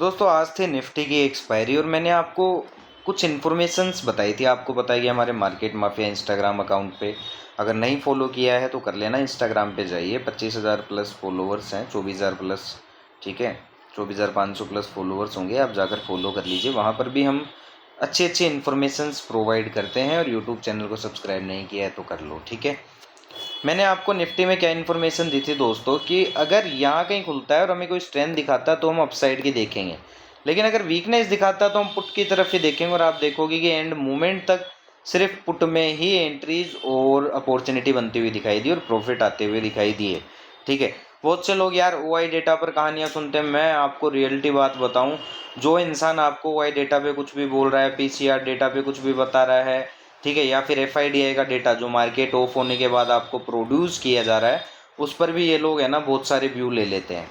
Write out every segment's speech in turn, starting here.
दोस्तों आज थी निफ्टी की एक्सपायरी और मैंने आपको कुछ इन्फॉर्मेशंस बताई थी। आपको बताइए हमारे मार्केट माफिया इंस्टाग्राम अकाउंट पे अगर नहीं फॉलो किया है तो कर लेना। इंस्टाग्राम पे जाइए, 25,000 प्लस फॉलोअर्स हैं, 24,000 प्लस, ठीक है, 24,500 प्लस फॉलोअर्स होंगे। आप जाकर फॉलो कर लीजिए, वहाँ पर भी हम अच्छी अच्छी इन्फॉर्मेशंस प्रोवाइड करते हैं। और यूट्यूब चैनल को सब्सक्राइब नहीं किया है तो कर लो, ठीक है। मैंने आपको निफ्टी में क्या इन्फॉर्मेशन दी थी दोस्तों कि अगर यहाँ कहीं खुलता है और हमें कोई स्ट्रेंथ दिखाता है तो हम अपसाइड की देखेंगे, लेकिन अगर वीकनेस दिखाता है तो हम पुट की तरफ ही देखेंगे। और आप देखोगे कि एंड मोमेंट तक सिर्फ पुट में ही एंट्रीज और अपॉर्चुनिटी बनती हुई दिखाई दी और प्रॉफिट आते हुए दिखाई दिए, ठीक है। बहुत से लोग यार ओआई डेटा पर कहानियाँ सुनते हैं। मैं आपको रियलिटी बात बताऊं, जो इंसान आपको ओआई डेटा पे कुछ भी बोल रहा है, पीसीआर डेटा पे कुछ भी बता रहा है, ठीक है, या फिर एफआईडीआई का डेटा जो मार्केट ऑफ होने के बाद आपको प्रोड्यूस किया जा रहा है, उस पर भी ये लोग है ना बहुत सारे व्यू ले लेते हैं,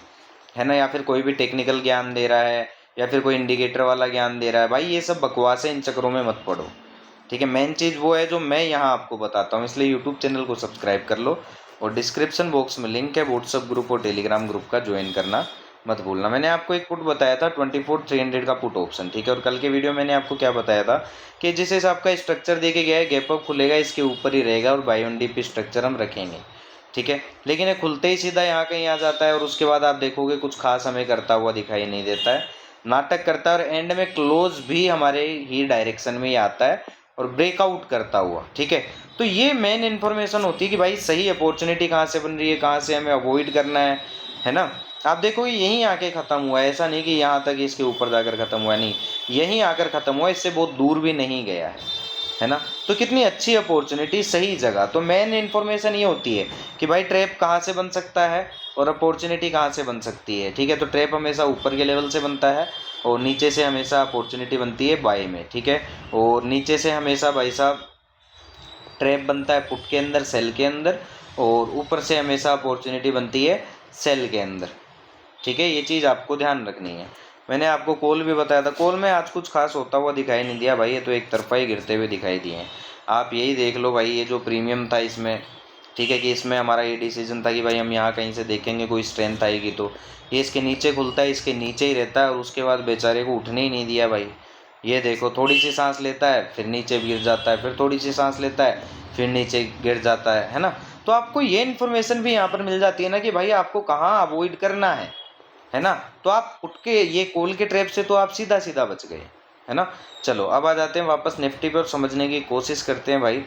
है ना। या फिर कोई भी टेक्निकल ज्ञान दे रहा है या फिर कोई इंडिकेटर वाला ज्ञान दे रहा है, भाई ये सब बकवास है, इन चक्करों में मत पड़ो, ठीक है। मेन चीज़ वो है जो मैं यहाँ आपको बताता हूँ, इसलिए यूट्यूब चैनल को सब्सक्राइब कर लो और डिस्क्रिप्शन बॉक्स में लिंक है व्हाट्सअप ग्रुप और टेलीग्राम ग्रुप का, ज्वाइन करना मत भूलना। मैंने आपको एक पुट बताया था 24,300 का पुट ऑप्शन, ठीक है। और कल के वीडियो मैंने आपको क्या बताया था कि जिस हिसाब का स्ट्रक्चर देके गया है, गैप अप खुलेगा इसके ऊपर ही रहेगा और बाई ऑन डीप स्ट्रक्चर हम रखेंगे, ठीक है। लेकिन ये खुलते ही सीधा यहाँ कहीं आ जाता है और उसके बाद आप देखोगे कुछ खास हमें करता हुआ दिखाई नहीं देता है, नाटक करता है और एंड में क्लोज भी हमारे ही डायरेक्शन में ही आता है और ब्रेकआउट करता हुआ, ठीक है। तो ये मेन इन्फॉर्मेशन होती है कि भाई सही अपॉर्चुनिटी कहाँ से बन रही है, कहाँ से हमें अवॉइड करना है ना। आप देखो यहीं आके ख़त्म हुआ है, ऐसा नहीं कि यहाँ तक इसके ऊपर जाकर ख़त्म हुआ है, नहीं, यहीं आकर ख़त्म हुआ, इससे बहुत दूर भी नहीं गया है ना। तो कितनी अच्छी अपॉर्चुनिटी, सही जगह। तो मेन इन्फॉर्मेशन ये होती है कि भाई ट्रैप कहाँ से बन सकता है और अपॉर्चुनिटी कहाँ से बन सकती है, ठीक है। तो ट्रैप हमेशा ऊपर के लेवल से बनता है और नीचे से हमेशा अपॉर्चुनिटी बनती है बाय में, ठीक है। और नीचे से हमेशा भाई साहब ट्रैप बनता है पुट के अंदर, सेल के अंदर, और ऊपर से हमेशा अपॉर्चुनिटी बनती है सेल के अंदर, ठीक है। ये चीज़ आपको ध्यान रखनी है। मैंने आपको कॉल भी बताया था, कॉल में आज कुछ खास होता हुआ दिखाई नहीं दिया भाई, ये तो एक तरफा ही गिरते हुए दिखाई दिए हैं। आप यही देख लो भाई, ये जो प्रीमियम था इसमें, ठीक है, कि इसमें हमारा ये डिसीजन था कि भाई हम यहाँ कहीं से देखेंगे कोई स्ट्रेंथ आएगी, तो ये इसके नीचे खुलता है, इसके नीचे ही रहता है और उसके बाद बेचारे को उठने ही नहीं दिया भाई। ये देखो थोड़ी सी सांस लेता है फिर नीचे गिर जाता है, फिर थोड़ी सी सांस लेता है फिर नीचे गिर जाता है ना। तो आपको ये इन्फॉर्मेशन भी यहाँ पर मिल जाती है ना कि भाई आपको कहाँ अवॉइड करना है ना। तो आप उठ के ये कॉल के ट्रैप से तो आप सीधा सीधा बच गए, है ना। चलो अब आ जाते हैं वापस निफ्टी पर, समझने की कोशिश करते हैं भाई।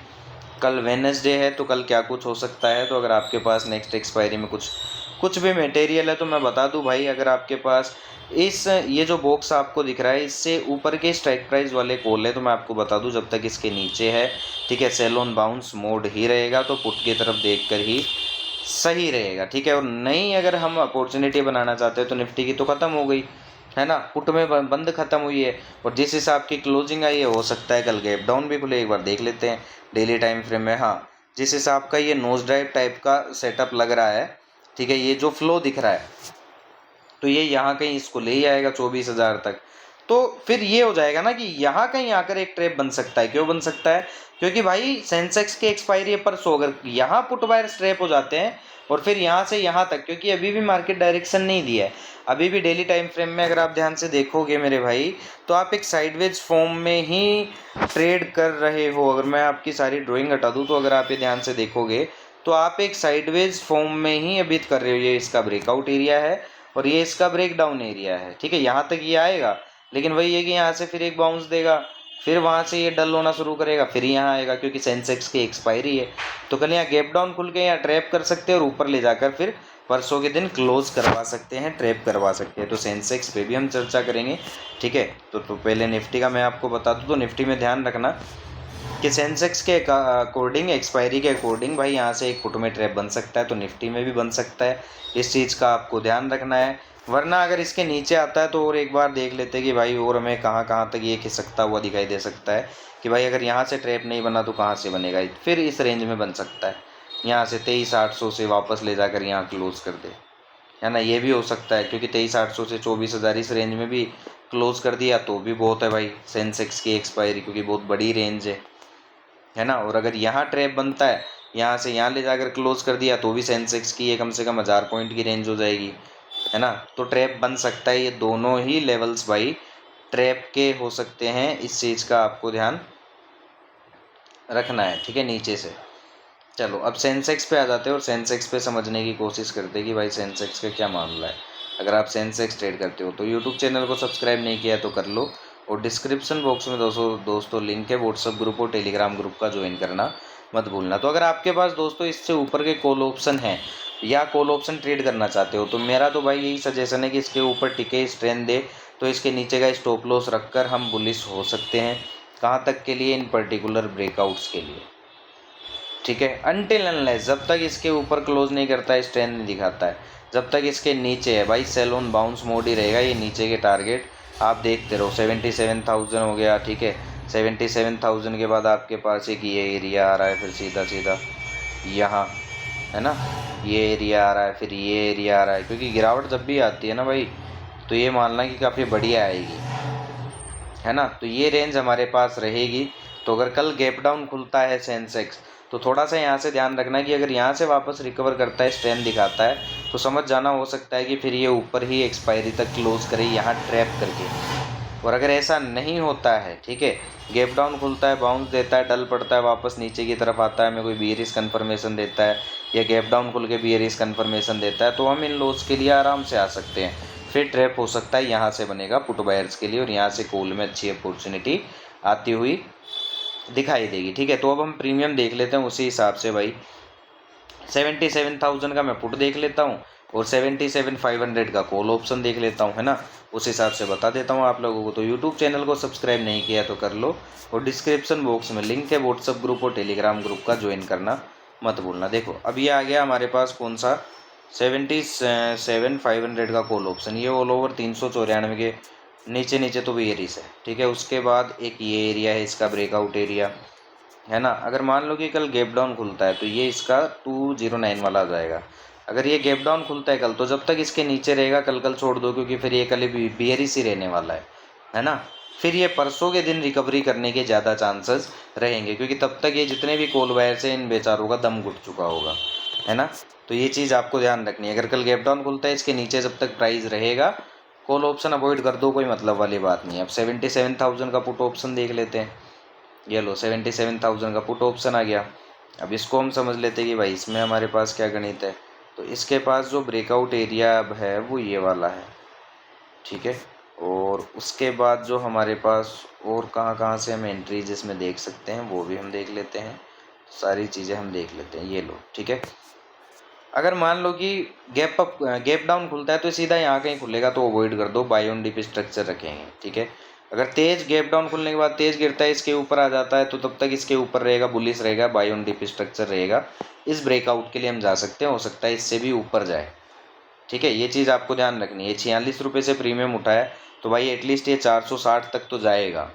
कल वेडनेसडे है तो कल क्या कुछ हो सकता है। तो अगर आपके पास नेक्स्ट एक्सपायरी में कुछ भी मटेरियल है तो मैं बता दूं भाई, अगर आपके पास ये जो बॉक्स आपको दिख रहा है इससे ऊपर के स्ट्राइक प्राइस वाले कॉल है तो मैं आपको बता दूं जब तक इसके नीचे है, ठीक है, सेल ऑन बाउंस मोड ही रहेगा, तो पुट की तरफ देखकर ही सही रहेगा, ठीक है। और नहीं, अगर हम अपॉर्चुनिटी बनाना चाहते हैं तो निफ्टी की तो ख़त्म हो गई, है ना, पुट में बंद ख़त्म हुई है और जिस हिसाब की क्लोजिंग आई है हो सकता है कल गैप डाउन भी खुले। एक बार देख लेते हैं डेली टाइम फ्रेम में। हाँ, जिस हिसाब का ये नोज ड्राइव टाइप का सेटअप लग रहा है, ठीक है, ये जो फ्लो दिख रहा है तो ये यहाँ कहीं इसको ले ही आएगा 24,000 तक। तो फिर ये हो जाएगा ना कि यहाँ कहीं आकर एक ट्रैप बन सकता है। क्यों बन सकता है? क्योंकि भाई सेंसेक्स के एक्सपायरी पर सो अगर यहाँ पुट बायर्स ट्रैप हो जाते हैं और फिर यहाँ से यहाँ तक, क्योंकि अभी भी मार्केट डायरेक्शन नहीं दिया है, अभी भी डेली टाइम फ्रेम में अगर आप ध्यान से देखोगे मेरे भाई तो आप एक साइडवेज फॉर्म में ही ट्रेड कर रहे हो। अगर मैं आपकी सारी ड्राइंग हटा दूँ तो अगर आप ये ध्यान से देखोगे तो आप एक साइडवेज फॉर्म में ही अभी कर रहे हो। ये इसका ब्रेकआउट एरिया है और ये इसका ब्रेक डाउन एरिया है, ठीक है। यहाँ तक ये आएगा, लेकिन वही है कि यहाँ से फिर एक बाउंस देगा, फिर वहाँ से ये डल होना शुरू करेगा, फिर यहाँ आएगा क्योंकि सेंसेक्स की एक्सपायरी है। तो कल यहाँ गैप डाउन खुल के यहाँ ट्रैप कर सकते हैं और ऊपर ले जाकर फिर परसों के दिन क्लोज करवा सकते हैं, ट्रैप करवा सकते हैं। तो सेंसेक्स पे भी हम चर्चा करेंगे, ठीक है। तो पहले निफ्टी का मैं आपको बता दूँ, तो निफ्टी में ध्यान रखना कि सेंसेक्स के अकॉर्डिंग, एक्सपायरी के अकॉर्डिंग भाई यहाँ से एक पुट में ट्रैप बन सकता है, तो निफ्टी में भी बन सकता है। इस चीज़ का आपको ध्यान रखना है। वरना अगर इसके नीचे आता है तो और एक बार देख लेते हैं कि भाई और हमें कहाँ कहाँ तक ये खिसकता हुआ दिखाई दे सकता है कि भाई अगर यहाँ से ट्रैप नहीं बना तो कहाँ से बनेगा। फिर इस रेंज में बन सकता है, यहाँ से 23,800 से वापस ले जाकर यहाँ क्लोज कर दे, है ना। ये भी हो सकता है क्योंकि 23,800 से 24,000 इस रेंज में भी क्लोज कर दिया तो भी बहुत है भाई सेंसेक्स की एक्सपायरी, क्योंकि बहुत बड़ी रेंज है ना। और अगर यहाँ ट्रैप बनता है यहाँ से यहाँ ले जाकर क्लोज कर दिया तो भी सेंसेक्स की ये कम से कम 1000 पॉइंट की रेंज हो जाएगी, है ना। तो ट्रैप बन सकता है, ये दोनों ही लेवल्स भाई ट्रैप के हो सकते हैं, इस चीज़ का आपको ध्यान रखना है, ठीक है, नीचे से। चलो अब सेंसेक्स पे आ जाते हैं और सेंसेक्स पे समझने की कोशिश करते हैं कि भाई सेंसेक्स का क्या मामला है। अगर आप सेंसेक्स ट्रेड करते हो तो यूट्यूब चैनल को सब्सक्राइब नहीं किया तो कर लो, और डिस्क्रिप्शन बॉक्स में दोस्तों लिंक है व्हाट्सअप ग्रुप और टेलीग्राम ग्रुप का, ज्वाइन करना मत भूलना। तो अगर आपके पास दोस्तों इससे ऊपर के कॉल ऑप्शन हैं या कॉल ऑप्शन ट्रेड करना चाहते हो तो मेरा तो भाई यही सजेशन है कि इसके ऊपर टिके स्ट्रेंथ दे तो इसके नीचे का स्टॉप लॉस रखकर हम बुलिश हो सकते हैं। कहाँ तक के लिए? इन पर्टिकुलर ब्रेकआउट्स के लिए, ठीक है। अनटिल अनलेस, जब तक इसके ऊपर क्लोज नहीं करता है, स्ट्रेंथ नहीं दिखाता है, जब तक इसके नीचे है भाई सेल ऑन बाउंस मोड ही रहेगा। ये नीचे के टारगेट आप देखते रहो, 77,000 हो गया, ठीक है। 77,000 के बाद आपके पास एक ये एरिया आ रहा है, फिर सीधा सीधा यहाँ, है ना, ये एरिया आ रहा है, फिर ये एरिया आ रहा है। क्योंकि गिरावट जब भी आती है ना भाई, तो ये मानना कि काफ़ी बढ़िया आएगी, है ना। तो ये रेंज हमारे पास रहेगी। तो अगर कल गैप डाउन खुलता है सेंसेक्स, तो थोड़ा सा यहाँ से ध्यान रखना कि अगर यहाँ से वापस रिकवर करता है, स्ट्रेंथ दिखाता है, तो समझ जाना हो सकता है कि फिर ये ऊपर ही एक्सपायरी तक क्लोज करे यहाँ ट्रैप करके। और अगर ऐसा नहीं होता है, ठीक है, गैप डाउन खुलता है, बाउंस देता है, डल पड़ता है, वापस नीचे की तरफ आता है, हमें कोई बियरिश कन्फर्मेशन देता है या गैप डाउन खुल के बियरिश कन्फर्मेशन देता है, तो हम इन लॉस के लिए आराम से आ सकते हैं। फिर ट्रैप हो सकता है, यहाँ से बनेगा पुट बायर्स के लिए, और यहाँ से कॉल में अच्छी अपॉर्चुनिटी आती हुई दिखाई देगी, ठीक है। तो अब हम प्रीमियम देख लेते हैं उसी हिसाब से भाई। 77,000 का मैं पुट देख लेता हूँ और 77,500 का कॉल ऑप्शन देख लेता हूँ, है ना। उस हिसाब से बता देता हूँ आप लोगों को। तो यूट्यूब चैनल को सब्सक्राइब नहीं किया तो कर लो, और डिस्क्रिप्शन बॉक्स में लिंक है व्हाट्सअप ग्रुप और टेलीग्राम ग्रुप का, ज्वाइन करना मत भूलना। देखो अब ये आ गया हमारे पास कौन सा, 77,500 का कॉल ऑप्शन। ये ऑल ओवर 394 के नीचे नीचे तो बेयरिश है, ठीक है। उसके बाद एक ये एरिया है, इसका ब्रेकआउट एरिया, है ना। अगर मान लो कि कल गैप डाउन खुलता है तो ये इसका 209 वाला आ जाएगा। अगर ये गैप डाउन खुलता है कल, तो जब तक इसके नीचे रहेगा कल छोड़ दो, क्योंकि फिर ये कल बेयरिश ही रहने वाला है ना। फिर ये परसों के दिन रिकवरी करने के ज़्यादा चांसेस रहेंगे, क्योंकि तब तक ये जितने भी कॉल बायर्स हैं इन बेचारों का दम घुट चुका होगा, है ना। तो ये चीज़ आपको ध्यान रखनी है। अगर कल गैप डाउन खुलता है, इसके नीचे जब तक प्राइस रहेगा, कॉल ऑप्शन अवॉइड कर दो, कोई मतलब वाली बात नहीं है। अब 77,000 का पुट ऑप्शन देख लेते हैं। ये लो 77,000 का पुट ऑप्शन आ गया। अब इसको हम समझ लेते हैं कि भाई इसमें हमारे पास क्या गणित है। तो इसके पास जो ब्रेकआउट एरिया अब है वो ये वाला है, ठीक है। और उसके बाद जो हमारे पास और कहाँ कहाँ से हम एंट्रीज इसमें देख सकते हैं वो भी हम देख लेते हैं। सारी चीज़ें हम देख लेते हैं, ये लो, ठीक है। अगर मान लो कि गैप डाउन खुलता है तो सीधा यहाँ कहीं खुलेगा तो अवॉइड कर दो, बाय ऑन डिप स्ट्रक्चर रखेंगे, ठीक है। अगर तेज गैप डाउन खुलने के बाद तेज गिरता है, इसके ऊपर आ जाता है, तो तब तक इसके ऊपर रहेगा, बुलिश रहेगा, बाय ऑन डिप स्ट्रक्चर रहेगा। इस ब्रेकआउट के लिए हम जा सकते हैं, हो सकता है इससे भी ऊपर जाए, ठीक है। ये चीज़ आपको ध्यान रखनी है। 46 रुपये से प्रीमियम उठाया तो भाई एटलीस्ट ये 460 तक तो जाएगा,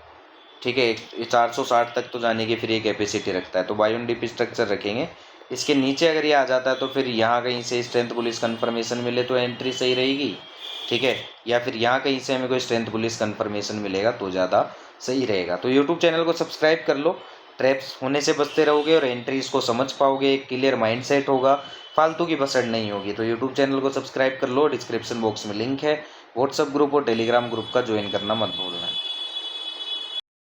ठीक है। ये 460 तक तो जाने की फिर ये कैपेसिटी रखता है, तो बाय ऑन डिप स्ट्रक्चर रखेंगे। इसके नीचे अगर ये आ जाता है तो फिर यहाँ कहीं से स्ट्रेंथ पुलिस कन्फर्मेशन मिले तो एंट्री सही रहेगी, ठीक है। या फिर यहाँ कहीं से हमें कोई स्ट्रेंथ पुलिस कन्फर्मेशन मिलेगा तो ज़्यादा सही रहेगा। तो यूट्यूब चैनल को सब्सक्राइब कर लो, ट्रैप्स होने से बचते रहोगे और एंट्रीज को समझ पाओगे, एक क्लियर माइंडसेट होगा, फालतू की बसड़ नहीं होगी। तो यूट्यूब चैनल को सब्सक्राइब कर लो, डिस्क्रिप्शन बॉक्स में लिंक है व्हाट्सअप ग्रुप और टेलीग्राम ग्रुप का, ज्वाइन करना मत भूलना।